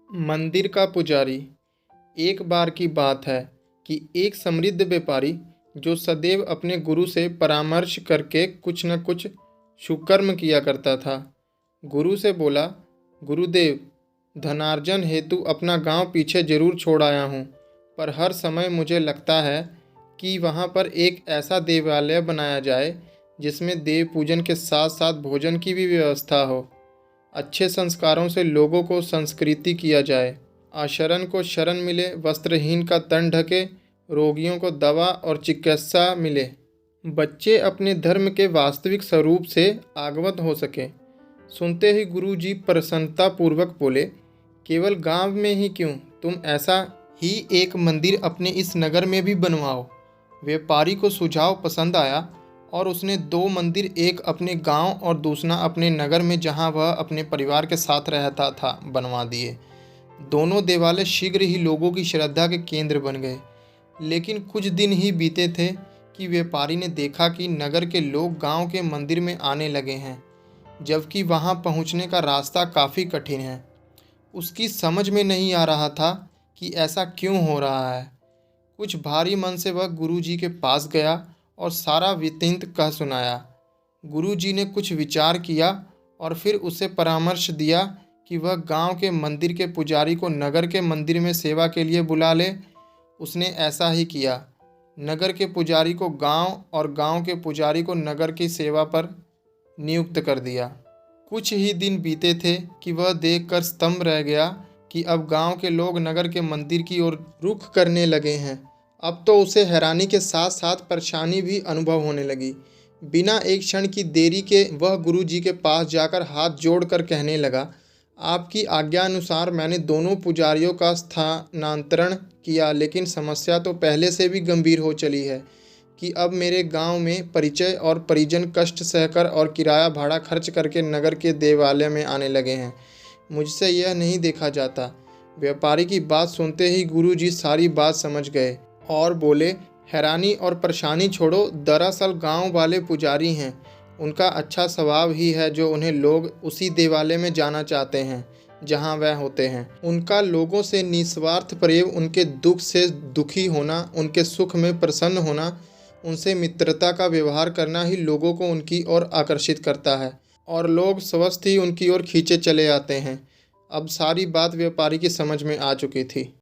मंदिर का पुजारी। एक बार की बात है कि एक समृद्ध व्यापारी जो सदैव अपने गुरु से परामर्श करके कुछ न कुछ सुकर्म किया करता था, गुरु से बोला, गुरुदेव, धनार्जन हेतु अपना गांव पीछे जरूर छोड़ आया हूँ, पर हर समय मुझे लगता है कि वहाँ पर एक ऐसा देवालय बनाया जाए जिसमें देव पूजन के साथ साथ भोजन की भी व्यवस्था हो। अच्छे संस्कारों से लोगों को संस्कृति किया जाए, अशरण को शरण मिले, वस्त्रहीन का तन ढके, रोगियों को दवा और चिकित्सा मिले, बच्चे अपने धर्म के वास्तविक स्वरूप से अवगत हो सकें। सुनते ही गुरुजी प्रसन्नतापूर्वक बोले, केवल गांव में ही क्यों, तुम ऐसा ही एक मंदिर अपने इस नगर में भी बनवाओ। व्यापारी को सुझाव पसंद आया और उसने दो मंदिर, एक अपने गांव और दूसरा अपने नगर में जहां वह अपने परिवार के साथ रहता था, बनवा दिए। दोनों देवालय शीघ्र ही लोगों की श्रद्धा के केंद्र बन गए। लेकिन कुछ दिन ही बीते थे कि व्यापारी ने देखा कि नगर के लोग गांव के मंदिर में आने लगे हैं, जबकि वहां पहुंचने का रास्ता काफ़ी कठिन है। उसकी समझ में नहीं आ रहा था कि ऐसा क्यों हो रहा है। कुछ भारी मन से वह गुरुजी के पास गया और सारा वृत्तांत कह सुनाया। गुरुजी ने कुछ विचार किया और फिर उसे परामर्श दिया कि वह गांव के मंदिर के पुजारी को नगर के मंदिर में सेवा के लिए बुला ले। उसने ऐसा ही किया। नगर के पुजारी को गांव और गांव के पुजारी को नगर की सेवा पर नियुक्त कर दिया। कुछ ही दिन बीते थे कि वह देखकर स्तंभ रह गया कि अब गांव के लोग नगर के मंदिर की ओर रुख करने लगे हैं। अब तो उसे हैरानी के साथ साथ परेशानी भी अनुभव होने लगी। बिना एक क्षण की देरी के वह गुरुजी के पास जाकर हाथ जोड़कर कहने लगा, आपकी आज्ञा अनुसार मैंने दोनों पुजारियों का स्थानांतरण किया, लेकिन समस्या तो पहले से भी गंभीर हो चली है कि अब मेरे गांव में परिचय और परिजन कष्ट सहकर और किराया भाड़ा खर्च करके नगर के देवालय में आने लगे हैं। मुझसे यह नहीं देखा जाता। व्यापारी की बात सुनते ही गुरुजी सारी बात समझ गए और बोले, हैरानी और परेशानी छोड़ो, दरअसल गांव वाले पुजारी हैं। उनका अच्छा स्वभाव ही है जो उन्हें लोग उसी देवालय में जाना चाहते हैं जहां वह होते हैं। उनका लोगों से निस्वार्थ प्रेम, उनके दुख से दुखी होना, उनके सुख में प्रसन्न होना, उनसे मित्रता का व्यवहार करना ही लोगों को उनकी ओर आकर्षित करता है और लोग स्वस्थ ही उनकी ओर खींचे चले आते हैं। अब सारी बात व्यापारी की समझ में आ चुकी थी।